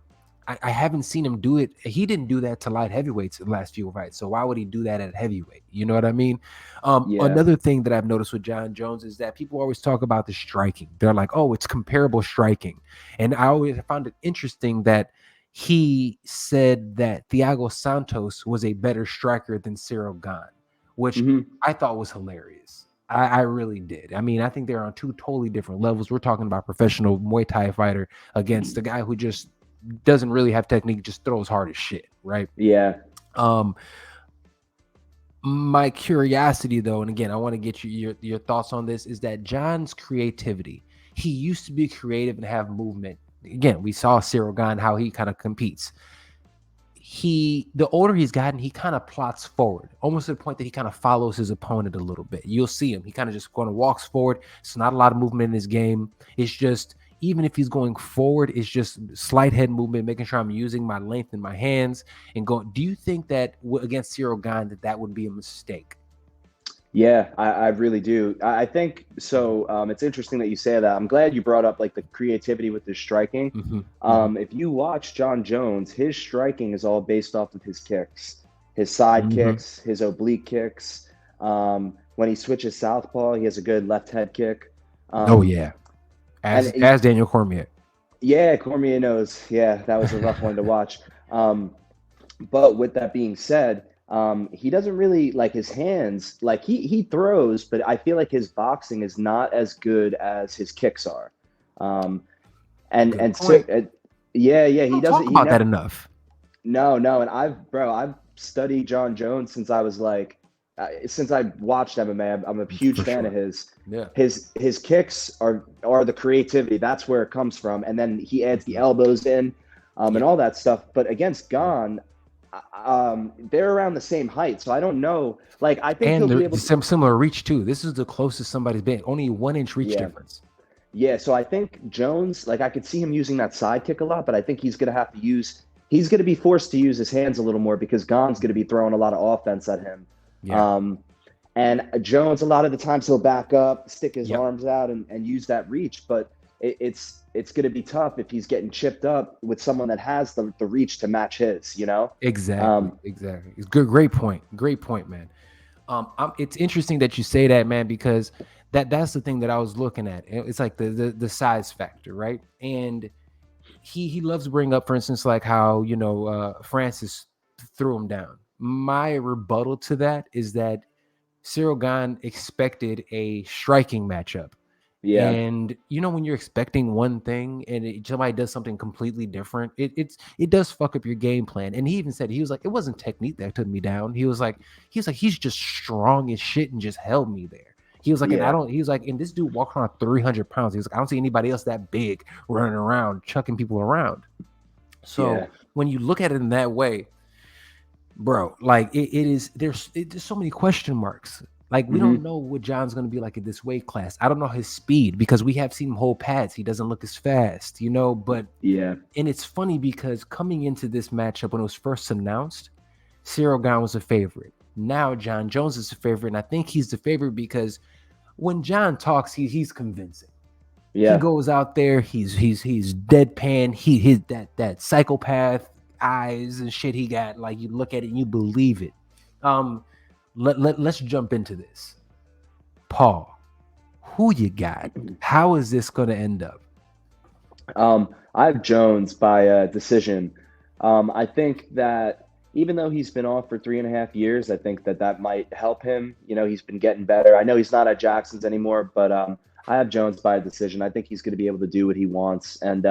I haven't seen him do it. He didn't do that to light heavyweights in the last few fights. So why would he do that at heavyweight? You know what I mean? Yeah. Another thing that I've noticed with John Jones is that people always talk about the striking. They're like, "Oh, it's comparable striking," and I always found it interesting that he said that Thiago Santos was a better striker than Cyril Gahn, which Hmm. I thought was hilarious. I really did. I mean, I think they're on two totally different levels. We're talking about professional Muay Thai fighter against the guy who just doesn't really have technique, just throws hard as shit, right? Yeah. Um, my curiosity though, and again, I want to get your thoughts on this, is that John's creativity. He used to be creative and have movement. Again, we saw Cyril Gahn, how he kind of competes. The older he's gotten, he kind of plots forward, almost to the point that he kind of follows his opponent a little bit. You'll see him. He kind of just going to walks forward. It's not a lot of movement in his game. It's just, even if he's going forward, it's just slight head movement, making sure I'm using my length in my hands and going. Do you think that against Cyril Gahn that would be a mistake? Yeah, I really do. I think so. It's interesting that you say that. I'm glad you brought up like the creativity with his striking. If you watch John Jones, his striking is all based off of his kicks, his side kicks, his oblique kicks. When he switches southpaw, he has a good left head kick. Oh yeah, as Daniel Cormier. Yeah, Cormier knows. Yeah, that was a rough one to watch. But with that being said, he doesn't really like his hands. Like he throws, but I feel like his boxing is not as good as his kicks are. And so, yeah, he doesn't talk about that enough. No, and I've studied John Jones since I was like, since I watched MMA. I'm a huge fan of his. Yeah, his kicks are the creativity. That's where it comes from, and then he adds the elbows in, and all that stuff. But against Gahn, they're around the same height, so I don't know. Like I think he'll be able to similar reach too. This is the closest somebody's been. Only 1 inch reach difference. Yeah, so I think Jones, like I could see him using that side kick a lot, but I think he's going to be forced to use his hands a little more because Gahn's going to be throwing a lot of offense at him. Yeah. And Jones, a lot of the times he'll back up, stick his arms out and use that reach, but it's going to be tough if he's getting chipped up with someone that has the reach to match his, you know? Exactly. It's good. Great point, man. It's interesting that you say that, man, because that's the thing that I was looking at. It's like the size factor, right? And he loves to bring up, for instance, like how, Francis threw him down. My rebuttal to that is that Cyril Gahn expected a striking matchup. Yeah. And when you're expecting one thing and somebody does something completely different, it does fuck up your game plan. And he even said, he was like, it wasn't technique that took me down. He was like, he's just strong as shit and just held me there. He was like, and this dude walked around 300 pounds. He was like, I don't see anybody else that big running around, chucking people around. So when you look at it in that way, bro, like there's so many question marks. Like we don't know what John's going to be like at this weight class. I don't know his speed because we have seen him hold pads. He doesn't look as fast, but and it's funny because coming into this matchup when it was first announced, Cyril Gahn was a favorite. Now John Jones is a favorite, and I think he's the favorite because when John talks, he's convincing. Yeah. He goes out there, he's deadpan, his that psychopath eyes and shit he got, like you look at it and you believe it. Let's jump into this. Paul, who you got? How is this going to end up? I have Jones by decision. I think that even though he's been off for 3.5 years, I think that might help him. He's been getting better. I know he's not at Jackson's anymore, but I have Jones by a decision. I think he's going to be able to do what he wants. And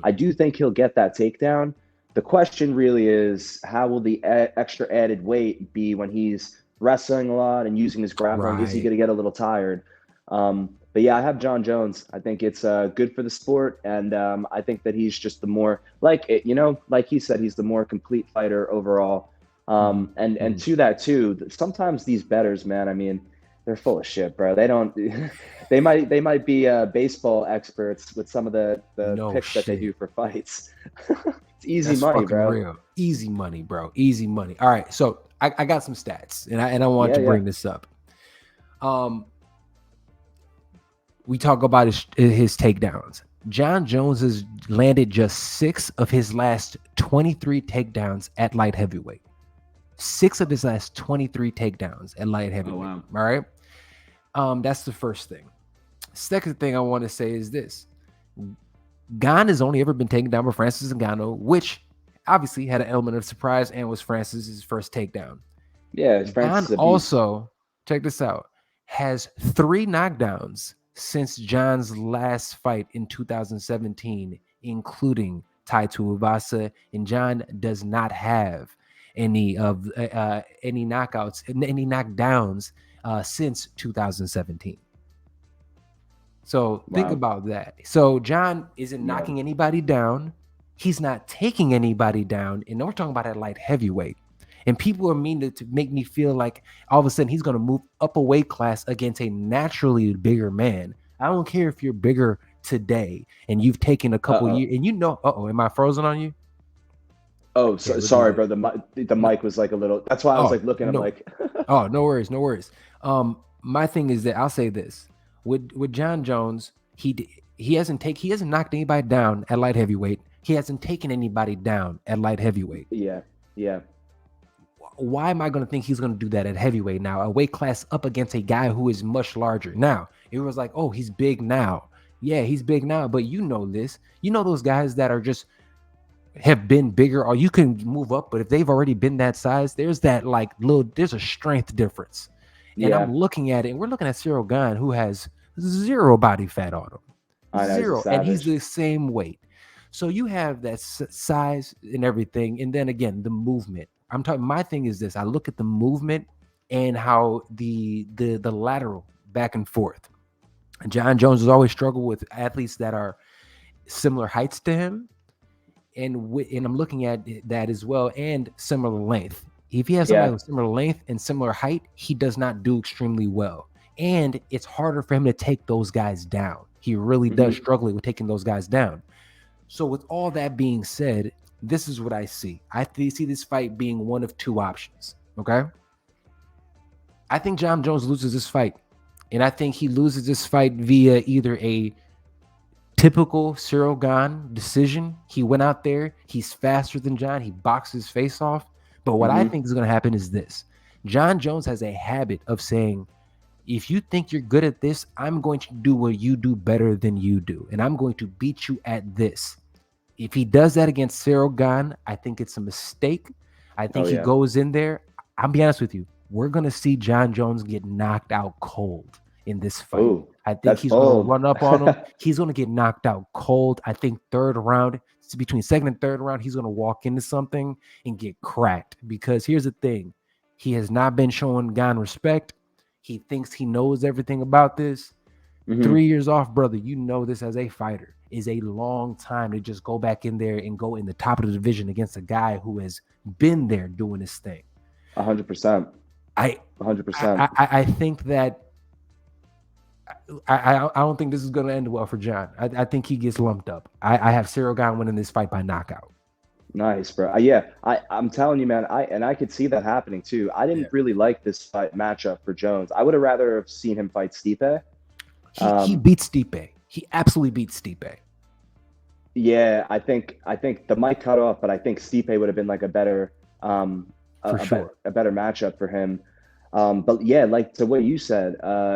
I do think he'll get that takedown. The question really is, how will the extra added weight be when he's wrestling a lot and using his grappling? Right. Is he going to get a little tired? But yeah, I have John Jones. I think it's good for the sport, and I think that he's just the more like he said, he's the more complete fighter overall. And to that too, sometimes these bettors, man, I mean, they're full of shit, bro. They don't. They might be baseball experts with some of the picks that they do for fights. It's easy money, bro. Real. Easy money, bro. Easy money. All right, so I got some stats, and I want to bring this up. We talk about his takedowns. John Jones has landed just 6 of his last 23 takedowns at light heavyweight. 6 of his last 23 takedowns at light heavyweight. Oh, wow. All right. That's the first thing. Second thing I want to say is this. Gahn has only ever been taken down by Francis Ngannou, which obviously had an element of surprise and was Francis's first takedown. Yeah, Gahn also, check this out, has 3 knockdowns since John's last fight in 2017, including tied to Uvasa, and John does not have any of any knockouts, any knockdowns since 2017. So think Wow. about that. So John isn't Yeah. knocking anybody down. He's not taking anybody down. And we're talking about at light heavyweight. And people are mean to make me feel like all of a sudden he's going to move up a weight class against a naturally bigger man. I don't care if you're bigger today and you've taken a couple Uh-oh. years and you know, am I frozen on you? Oh, Yeah, we're sorry, good. bro. The No, mic was like a little. That's why I was oh, like looking. I'm no. like, Oh, no worries, no worries. My thing is that I'll say this with John Jones, he hasn't knocked anybody down at light heavyweight. He hasn't taken anybody down at light heavyweight. yeah, yeah, Why am I going to think he's going to do that at heavyweight now? A weight class up against a guy who is much larger. Now, it was like, oh, he's big now. Yeah, he's big now, but you know this. You know those guys that are just have been bigger, or you can move up, but if they've already been that size, there's that like there's a strength difference. And I'm yeah. looking at it, and we're looking at Cyril Gane, who has zero body fat on him, I know he's a zero, and he's savage. the same weight. So you have that size and everything, and then again the movement. I'm talking. My thing is this: I look at the movement and how the lateral back and forth. John Jones has always struggled with athletes that are similar heights to him, and I'm looking at that as well, and similar length. If he has somebody Yeah. with similar length and similar height, he does not do extremely well, and it's harder for him to take those guys down. He really does Hmm. struggle with taking those guys down. So with all that being said, this is what I see. I see this fight being one of two options. Okay, I think John Jones loses this fight, and I think he loses this fight via either a typical Cyril Gane decision. He went out there. He's faster than John. He boxed his face off. But what I Hmm. think is going to happen is this. John Jones has a habit of saying, if you think you're good at this, I'm going to do what you do better than you do. And I'm going to beat you at this. If he does that against Cyril Gane, I think it's a mistake. I Oh think he yeah. goes in there. I'll be honest with you. We're going to see John Jones get knocked out cold in this fight. Oh, I think that's he's going to bold. run up on him. He's going to get knocked out cold. I think third round, between second and third round, he's going to walk into something and get cracked. Because here's the thing. He has not been showing Gane respect. He thinks he knows everything about this. Hmm. 3 years off, brother, you know this as a fighter is a long time to just go back in there and go in the top of the division against a guy who has been there doing his thing. 100%. I 100%. I think that I don't think this is going to end well for John. I think he gets lumped up. I have Cyril Gane winning this fight by knockout. Nice, bro. Yeah, I'm telling you, man. I could see that happening too. I didn't really like this fight matchup for Jones. I would have rather have seen him fight Stipe. He beats Stipe. He absolutely beats Stipe. Yeah, I think the mic cut off, but I think Stipe would have been like a better For sure. a better matchup for him. But yeah, like the way you said,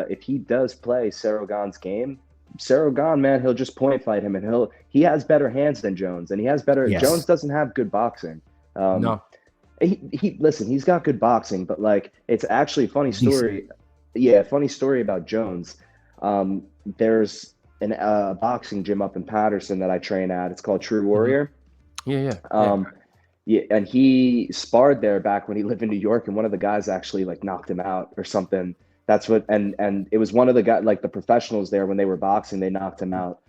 if he does play Cyril Gane's game, Cyril Gane, man, he'll just point fight him, and he has better hands than Jones, and he has better. Jones Yes. doesn't have good boxing. Um, No. he listen, he's got good boxing, but like it's actually a funny Decent. story. Yeah, funny story about Jones. There's an boxing gym up in Patterson that I train at. It's called True Warrior. Yeah. Yeah, and he sparred there back when he lived in New York, and one of the guys actually like knocked him out or something. That's what, and it was one of the guys, like the professionals there when they were boxing, they knocked him out.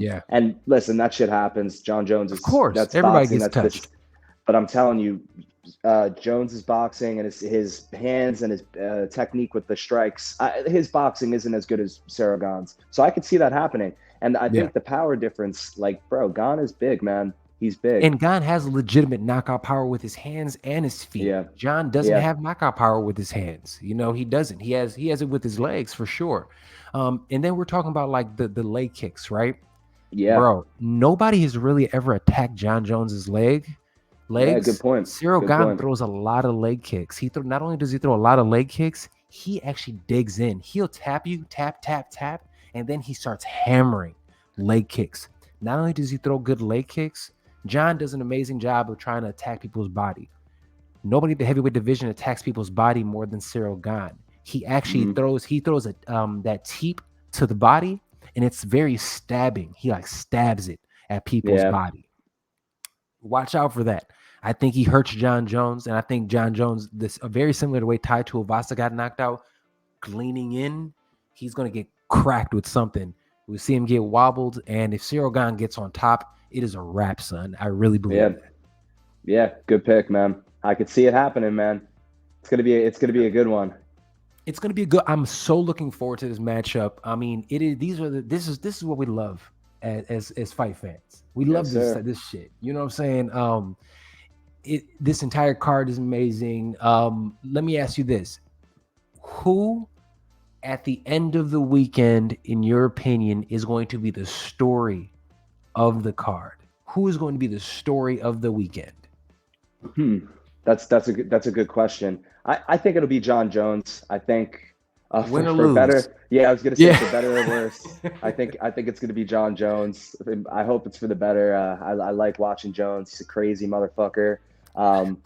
Yeah. And listen, that shit happens. John Jones Of is course. that's Everybody boxing. gets That's this. touched. But I'm telling you, Jones is boxing and his hands and his technique with the strikes. His boxing isn't as good as Cyril Gane's, so I could see that happening. And I Yeah. think the power difference, like, bro, Gane is big, man. He's big. And Gane has legitimate knockout power with his hands and his feet. Yeah. John doesn't Yeah. have knockout power with his hands. You know, he doesn't. He has it with his legs for sure. And then we're talking about like the leg kicks, right? Yeah. Bro, nobody has really ever attacked John Jones's legs. Yeah. Good point. Cyril Good Gane point. throws a lot of leg kicks. Not only does he throw a lot of leg kicks, he actually digs in. He'll tap you, tap, and then he starts hammering leg kicks. Not only does he throw good leg kicks, John does an amazing job of trying to attack people's body. Nobody in the heavyweight division attacks people's body more than Cyril Gane. He actually throws a that teep to the body, and it's very stabbing. He like stabs it at people's Yeah. body. Watch out for that. I think he hurts John Jones, and I think John Jones, this very similar to the way Tai Tuivasa got knocked out, leaning in, he's going to get cracked with something. We see him get wobbled, and if Cyril Gane gets on top, it is a wrap, son. I really believe Yeah, that. yeah, good pick, man. I could see it happening, man. It's gonna be a good one. It's going to be a good. I'm so looking forward to this matchup. I mean, it is. This is what we love as fight fans. We love Yes, sir. this shit. You know what I'm saying? This entire card is amazing. Let me ask you this: who at the end of the weekend, in your opinion, is going to be the story of the card? Who is going to be the story of the weekend? Hmm. That's a good question. I think it'll be John Jones. I think Win or for lose? better, yeah, I was gonna say Yeah. for better or worse. I think it's gonna be John Jones. I hope it's for the better. I like watching Jones. He's a crazy motherfucker. Um,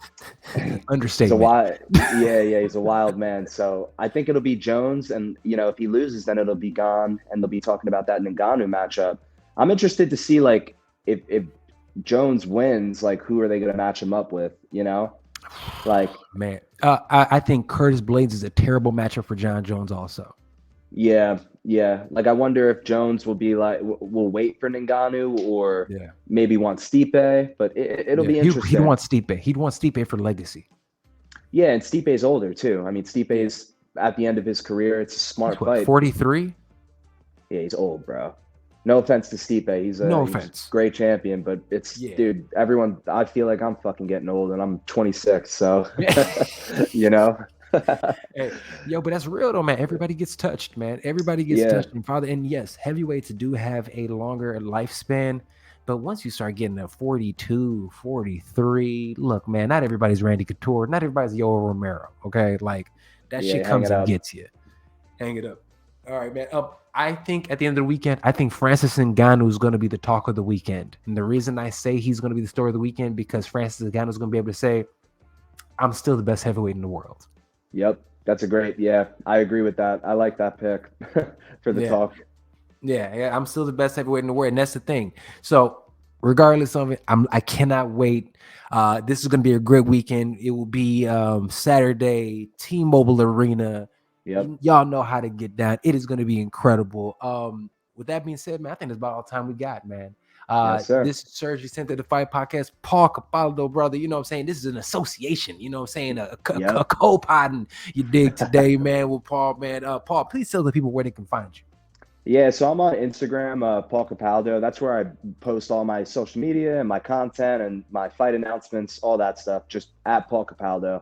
he's a Understatement. wild, yeah, he's a wild man. So I think it'll be Jones, and if he loses, then it'll be Gone, and they'll be talking about that Ngannou matchup. I'm interested to see like if Jones wins, like who are they gonna match him up with? Like Man, I think Curtis Blades is a terrible matchup for John Jones. Also, yeah, yeah. Like I wonder if Jones will be like will wait for Ngannou or yeah, maybe want Stipe, but it'll yeah. be He'd interesting. want Stipe. He'd want Stipe for legacy. Yeah, and Stipe's older too. I mean, Yeah, Stipe's at the end of his career. It's a he's smart what, fight. 43? Yeah, he's old, bro. No offense to Stipe. No He's a offense. great champion, but it's Yeah. dude, everyone I feel like I'm fucking getting old and I'm 26, so Yeah. you know. Hey, yo, but that's real though, man. Everybody gets touched, man. Everybody gets Yeah, touched. And father, and yes, heavyweights do have a longer lifespan. But once you start getting to 42, 43, look, man, not everybody's Randy Couture. Not everybody's Yoel Romero. Okay. Like that shit yeah, hang comes it and up. gets you. Hang it up. All right, man. I think at the end of the weekend, I think Francis Ngannou is going to be the talk of the weekend. And the reason I say he's going to be the story of the weekend, because Francis Ngannou is going to be able to say, I'm still the best heavyweight in the world. Yep, that's a great. Yeah, I agree with that. I like that pick for the Yeah. talk. Yeah, I'm still the best heavyweight in the world, and that's the thing. So, regardless of it, I cannot wait. This is going to be a great weekend. It will be Saturday, T-Mobile Arena. Yep. Y'all know how to get down. It is going to be incredible. With that being said, man, I think that's about all the time we got, man. Yes, sir. This is SERG VICENTE the Fight Podcast. Paul Capaldo, brother. You know what I'm saying? This is an association. You know what I'm saying? A Yep. co-podding, you dig, today, man, with Paul, man. Paul, please tell the people where they can find you. Yeah, so I'm on Instagram, Paul Capaldo. That's where I post all my social media and my content and my fight announcements, all that stuff. Just at Paul Capaldo.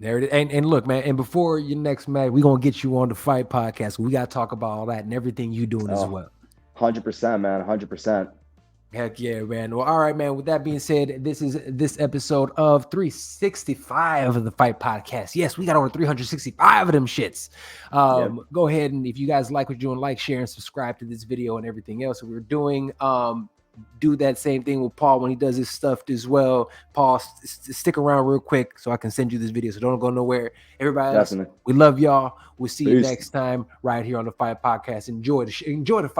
There it is. And look, man, and before your next match, we're going to get you on the Fight Podcast. We got to talk about all that and everything you doing as Oh, well. 100%, man. 100%. Heck yeah, man. Well, all right, man. With that being said, this is this episode of 365 of the Fight Podcast. Yes, we got over 365 of them shits. Yep. Go ahead, and if you guys like what you're doing, like, share, and subscribe to this video and everything else that we're doing. Do that same thing with Paul when he does his stuff as well. Paul, stick around real quick so I can send you this video. So don't go nowhere. Everybody else, Definitely. we love y'all. We'll see you Peace. next time right here on the Fight Podcast. Enjoy the fight.